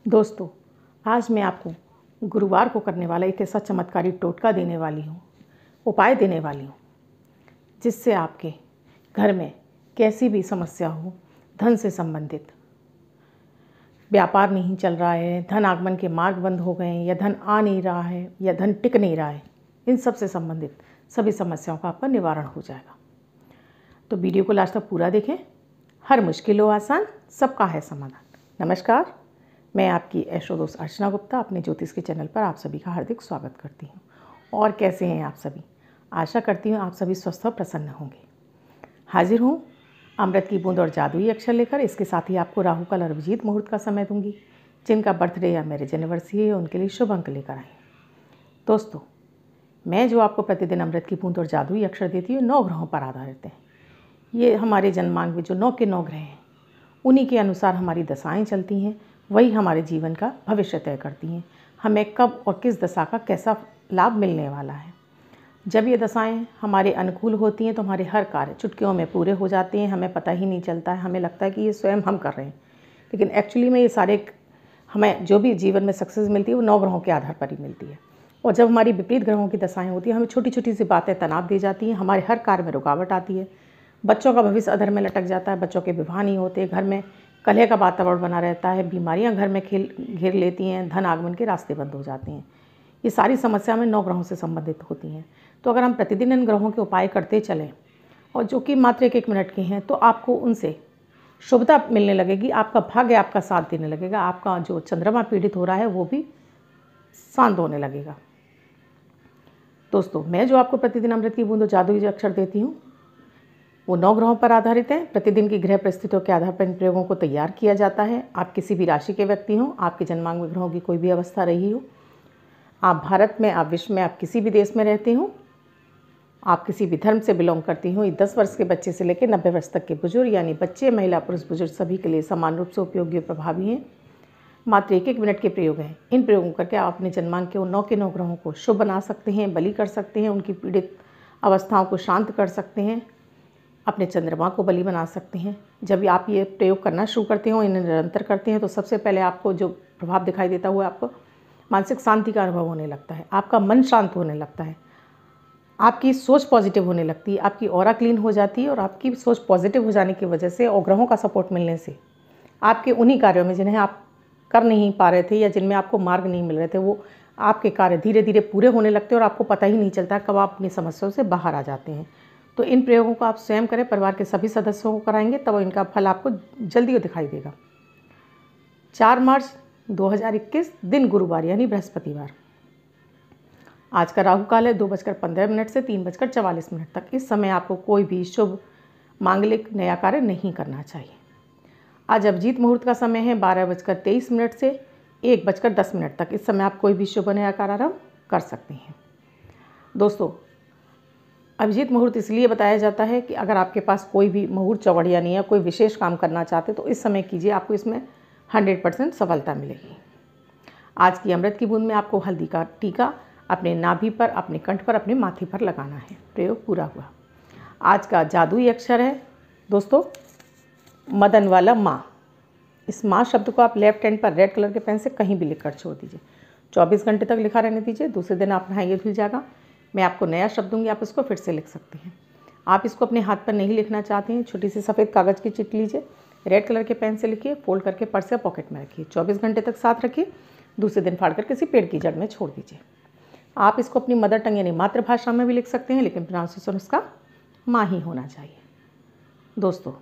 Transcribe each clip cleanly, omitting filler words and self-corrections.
दोस्तों, आज मैं आपको गुरुवार को करने वाला एक ऐसा चमत्कारी टोटका देने वाली हूँ, उपाय देने वाली हूँ, जिससे आपके घर में कैसी भी समस्या हो, धन से संबंधित, व्यापार नहीं चल रहा है, धन आगमन के मार्ग बंद हो गए हैं, या धन आ नहीं रहा है, या धन टिक नहीं रहा है, इन सब से संबंधित सभी समस्याओं का आपका निवारण हो जाएगा। तो वीडियो को लास्ट तक पूरा देखें। हर मुश्किल हो आसान, सबका है समाधान। नमस्कार, मैं आपकी एस्ट्रो दोस्त अर्चना गुप्ता अपने ज्योतिष के चैनल पर आप सभी का हार्दिक स्वागत करती हूँ। और कैसे हैं आप सभी? आशा करती हूँ आप सभी स्वस्थ और प्रसन्न होंगे। हाजिर हूँ अमृत की बूंद और जादुई अक्षर लेकर। इसके साथ ही आपको राहु काल और अभिजीत मुहूर्त का समय दूंगी। जिनका बर्थडे या मैरिज एनिवर्सरी है उनके लिए शुभ अंक लेकर आए। दोस्तों, मैं जो आपको प्रतिदिन अमृत की बूंद और जादुई अक्षर देती हूँ 9 ग्रहों पर आधारित है। ये हमारे जन्मांक में जो 9 के 9 ग्रह हैं, उन्हीं के अनुसार हमारी दशाएं चलती हैं, वही हमारे जीवन का भविष्य तय करती हैं। हमें कब और किस दशा का कैसा लाभ मिलने वाला है। जब ये दशाएं हमारे अनुकूल होती हैं तो हमारे हर कार्य चुटकियों में पूरे हो जाते हैं, हमें पता ही नहीं चलता है। हमें लगता है कि ये स्वयं हम कर रहे हैं, लेकिन एक्चुअली में ये सारे हमें जो भी जीवन में सक्सेस मिलती है वो 9 ग्रहों के आधार पर ही मिलती है। और जब हमारी विपरीत ग्रहों की दशाएँ होती हैं, हमें छोटी छोटी सी बातें तनाव दी जाती हैं, हमारे हर कार्य में रुकावट आती है, बच्चों का भविष्य अधर में लटक जाता है, बच्चों के विवाह नहीं होते, घर में कलह का वातावरण बना रहता है, बीमारियां घर में घेर लेती हैं, धन आगमन के रास्ते बंद हो जाते हैं। ये सारी समस्या में 9 ग्रहों से संबंधित होती हैं। तो अगर हम प्रतिदिन इन ग्रहों के उपाय करते चलें, और जो कि मात्र 1-1 मिनट के हैं, तो आपको उनसे शुभता मिलने लगेगी, आपका भाग्य आपका साथ देने लगेगा, आपका जो चंद्रमा पीड़ित हो रहा है वो भी शांत होने लगेगा। दोस्तों, मैं जो आपको प्रतिदिन अमृत की बूंद और जादुई अक्षर देती हूँ वो 9 ग्रहों पर आधारित है। प्रतिदिन की ग्रह परिस्थितियों के आधार पर इन प्रयोगों को तैयार किया जाता है। आप किसी भी राशि के व्यक्ति हों, आपके जन्मांक में ग्रहों की कोई भी अवस्था रही हो, आप भारत में, आप विश्व में, आप किसी भी देश में रहते हो, आप किसी भी धर्म से बिलोंग करती हो, 10 वर्ष के बच्चे से लेकर 90 वर्ष तक के बुजुर्ग, यानी बच्चे, महिला, पुरुष, बुजुर्ग सभी के लिए समान रूप से उपयोगी और प्रभावी हैं। मात्र 1-1 मिनट के प्रयोग हैं। इन प्रयोगों करके आप अपने जन्मांक के उन 9 के 9 ग्रहों को शुभ बना सकते हैं, बली कर सकते हैं, उनकी पीड़ित अवस्थाओं को शांत कर सकते हैं, अपने चंद्रमा को बलि बना सकते हैं। जब आप ये प्रयोग करना शुरू करते हो, इन्हें निरंतर करते हैं, तो सबसे पहले आपको जो प्रभाव दिखाई देता हुआ आपको मानसिक शांति का अनुभव होने लगता है, आपका मन शांत होने लगता है, आपकी सोच पॉजिटिव होने लगती है, आपकी ऑरा क्लीन हो जाती है। और आपकी सोच पॉजिटिव हो जाने की वजह से और ग्रहों का सपोर्ट मिलने से आपके उन्हीं कार्यों में जिन्हें आप कर नहीं पा रहे थे या जिनमें आपको मार्ग नहीं मिल रहे थे, वो आपके कार्य धीरे धीरे पूरे होने लगते हैं और आपको पता ही नहीं चलता कब आप अपनी समस्याओं से बाहर आ जाते हैं। तो इन प्रयोगों को आप स्वयं करें, परिवार के सभी सदस्यों को कराएंगे, तब इनका फल आपको जल्दी दिखाई देगा। 4 मार्च 2021 दिन गुरुवार यानी बृहस्पतिवार। आज का राहु काल है 2:15 से 3:44 तक। इस समय आपको कोई भी शुभ मांगलिक नया कार्य नहीं करना चाहिए। आज अभिजीत मुहूर्त का समय है 12:23 से 1:10 तक। इस समय आप कोई भी शुभ नया कार्य आरंभ कर सकते हैं। दोस्तों, अभिजीत मुहूर्त इसलिए बताया जाता है कि अगर आपके पास कोई भी मुहूर्त चौघड़िया नहीं है, कोई विशेष काम करना चाहते तो इस समय कीजिए, आपको इसमें 100% सफलता मिलेगी। आज की अमृत की बूंद में आपको हल्दी का टीका अपने नाभि पर, अपने कंठ पर, अपने माथे पर लगाना है। प्रयोग पूरा हुआ। आज का जादुई अक्षर है दोस्तों मदन वाला माँ। इस माँ शब्द को आप लेफ्ट हैंड पर रेड कलर के पेन से कहीं भी लिखकर छोड़ दीजिए। 24 घंटे तक लिखा रहने दीजिए। दूसरे दिन आप नहाइए धुल जाएगा। मैं आपको नया शब्द दूंगी, आप इसको फिर से लिख सकते हैं। आप इसको अपने हाथ पर नहीं लिखना चाहते हैं, छोटी सी सफ़ेद कागज़ की चिट लीजिए, रेड कलर के पेन से लिखिए, फोल्ड करके पर्स या पॉकेट में रखिए। 24 घंटे तक साथ रखिए। दूसरे दिन फाड़कर किसी पेड़ की जड़ में छोड़ दीजिए। आप इसको अपनी मदर टंग यानी मातृभाषा में भी लिख सकते हैं, लेकिन प्रोनाउंसिएशन उसका माँ ही होना चाहिए। दोस्तों,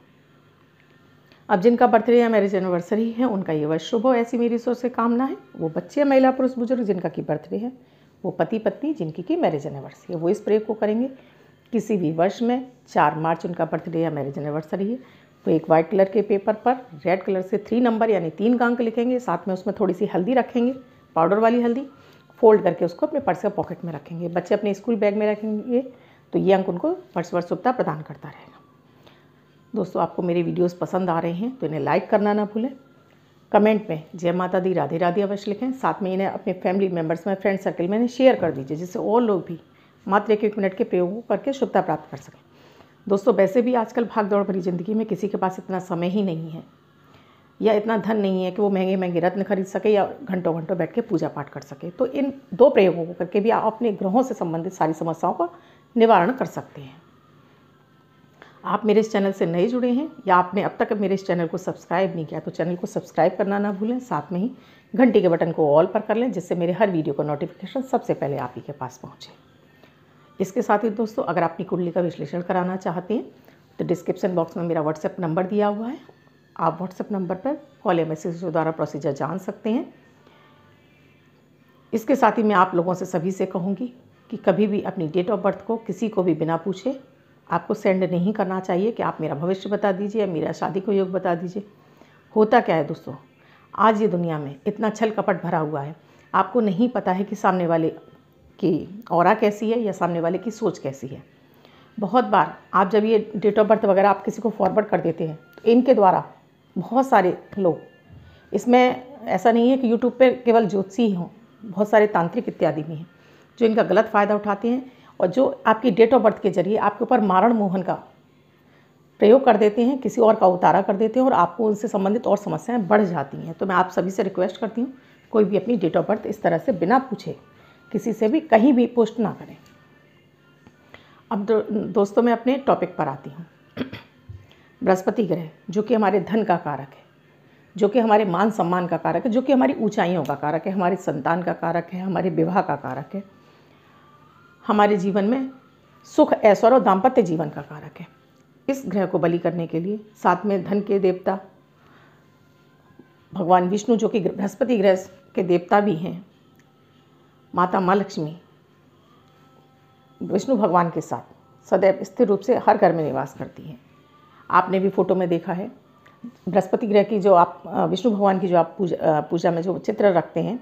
अब जिनका बर्थडे या मैरिज एनिवर्सरी है उनका ये वर्ष शुभ हो, ऐसी मेरी सोच से कामना है। वो बच्चे, महिला, पुरुष, बुजुर्ग जिनका की बर्थडे है, वो पति पत्नी जिनकी की मैरिज एनिवर्सरी है, वो इस प्रयोग को करेंगे। किसी भी वर्ष में 4 मार्च उनका बर्थडे या मैरिज एनिवर्सरी है, तो एक वाइट कलर के पेपर पर रेड कलर से 3 नंबर यानी 3 का अंक लिखेंगे, साथ में उसमें थोड़ी सी हल्दी रखेंगे, पाउडर वाली हल्दी, फोल्ड करके उसको अपने पर्स या पॉकेट में रखेंगे। बच्चे अपने स्कूल बैग में रखेंगे तो ये अंक उनको वर्ष वर्ष शुभता प्रदान करता रहेगा। दोस्तों, आपको मेरे वीडियोस पसंद आ रहे हैं तो इन्हें लाइक करना ना भूलें। कमेंट में जय माता दी, राधे राधे अवश्य लिखें। साथ में इन्हें अपने फैमिली मेम्बर्स में, फ्रेंड सर्कल में इन्हें शेयर कर दीजिए, जिससे और लोग भी मात्र 1-1 मिनट के प्रयोग करके शुभता प्राप्त कर सकें। दोस्तों, वैसे भी आजकल भाग दौड़ भरी ज़िंदगी में किसी के पास इतना समय ही नहीं है, या इतना धन नहीं है कि वो महंगे महंगे रत्न खरीद सके या घंटों घंटों बैठ के पूजा पाठ कर सके। तो इन 2 प्रयोगों को करके भी आप अपने ग्रहों से संबंधित सारी समस्याओं का निवारण कर सकते हैं। आप मेरे इस चैनल से नए जुड़े हैं या आपने अब तक मेरे इस चैनल को सब्सक्राइब नहीं किया तो चैनल को सब्सक्राइब करना ना भूलें, साथ में ही घंटी के बटन को ऑल पर कर लें, जिससे मेरे हर वीडियो का नोटिफिकेशन सबसे पहले आप ही के पास पहुँचे। इसके साथ ही दोस्तों, अगर अपनी कुंडली का विश्लेषण कराना चाहते हैं तो डिस्क्रिप्शन बॉक्स में मेरा व्हाट्सएप नंबर दिया हुआ है। आप व्हाट्सएप नंबर पर कॉल या मैसेज के द्वारा प्रोसीजर जान सकते हैं। इसके साथ ही मैं आप लोगों से सभी से कहूँगी कि कभी भी अपनी डेट ऑफ बर्थ को किसी को भी बिना पूछे आपको सेंड नहीं करना चाहिए कि आप मेरा भविष्य बता दीजिए या मेरा शादी को योग बता दीजिए। होता क्या है दोस्तों, आज ये दुनिया में इतना छल कपट भरा हुआ है, आपको नहीं पता है कि सामने वाले की ऑरा कैसी है या सामने वाले की सोच कैसी है। बहुत बार आप जब ये डेट ऑफ बर्थ वगैरह आप किसी को फॉरवर्ड कर देते हैं तो इनके द्वारा बहुत सारे लोग, इसमें ऐसा नहीं है कि यूट्यूब पे केवल ज्योतिषी हों, बहुत सारे तांत्रिक इत्यादि भी हैं जो इनका गलत फ़ायदा उठाते हैं और जो आपकी डेट ऑफ बर्थ के जरिए आपके ऊपर मारण मोहन का प्रयोग कर देते हैं, किसी और का उतारा कर देते हैं और आपको उनसे संबंधित और समस्याएं बढ़ जाती हैं। तो मैं आप सभी से रिक्वेस्ट करती हूँ, कोई भी अपनी डेट ऑफ बर्थ इस तरह से बिना पूछे किसी से भी कहीं भी पोस्ट ना करें। अब दोस्तों मैं अपने टॉपिक पर आती हूँ। बृहस्पति ग्रह जो कि हमारे धन का कारक है, जो कि हमारे मान सम्मान का कारक है, जो कि हमारी ऊंचाइयों का कारक है, हमारे संतान का कारक है, हमारे विवाह का कारक है, हमारे जीवन में सुख ऐश्वर्य और दाम्पत्य जीवन का कारक है। इस ग्रह को बलि करने के लिए साथ में धन के देवता भगवान विष्णु जो कि बृहस्पति ग्रह के देवता भी हैं, माता माँ लक्ष्मी विष्णु भगवान के साथ सदैव स्थिर रूप से हर घर में निवास करती हैं। आपने भी फोटो में देखा है बृहस्पति ग्रह की जो आप विष्णु भगवान की जो आप पूजा में जो चित्र रखते हैं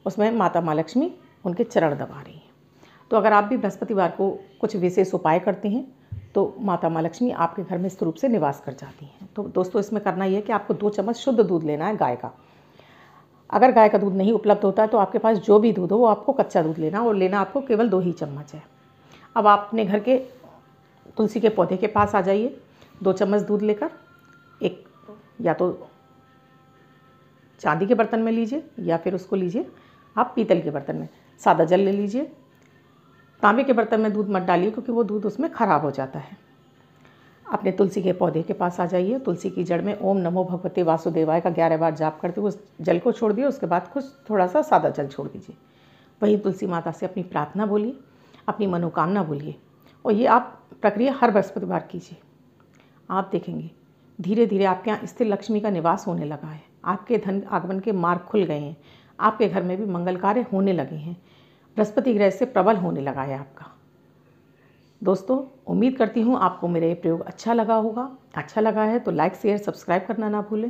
उसमें माता माँ लक्ष्मी उनके चरण दबा रही हैं। तो अगर आप भी बृहस्पतिवार को कुछ विशेष उपाय करते हैं तो माता माँ लक्ष्मी आपके घर में स्थिर रूप से निवास कर जाती हैं। तो दोस्तों इसमें करना ये है कि आपको 2 चम्मच शुद्ध दूध लेना है गाय का। अगर गाय का दूध नहीं उपलब्ध होता है तो आपके पास जो भी दूध हो वो आपको कच्चा दूध लेना, और लेना आपको केवल 2 ही चम्मच है। अब आप अपने घर के तुलसी के पौधे के पास आ जाइए, 2 चम्मच दूध लेकर एक या तो चांदी के बर्तन में लीजिए या फिर उसको लीजिए आप पीतल के बर्तन में। सादा जल ले लीजिए, तांबे के बर्तन में दूध मत डालिए क्योंकि वो दूध उसमें ख़राब हो जाता है। अपने तुलसी के पौधे के पास आ जाइए, तुलसी की जड़ में ओम नमो भगवते वासुदेवाय का 11 बार जाप करते हुए उस जल को छोड़ दिए। उसके बाद कुछ थोड़ा सा सादा जल छोड़ दीजिए। वहीं तुलसी माता से अपनी प्रार्थना बोलिए, अपनी मनोकामना बोलिए, और ये आप प्रक्रिया हर बृहस्पतिवार कीजिए। आप देखेंगे धीरे धीरे आपके यहाँ स्थिर लक्ष्मी का निवास होने लगा है, आपके धन आगमन के मार्ग खुल गए हैं, आपके घर में भी मंगल कार्य होने लगे हैं, बृहस्पति ग्रह से प्रबल होने लगा है आपका। दोस्तों उम्मीद करती हूँ आपको मेरा ये प्रयोग अच्छा लगा होगा। अच्छा लगा है तो लाइक शेयर सब्सक्राइब करना ना भूलें।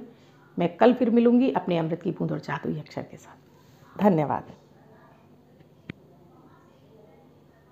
मैं कल फिर मिलूँगी अपने अमृत की बूंद और जादुई अक्षर के साथ। धन्यवाद।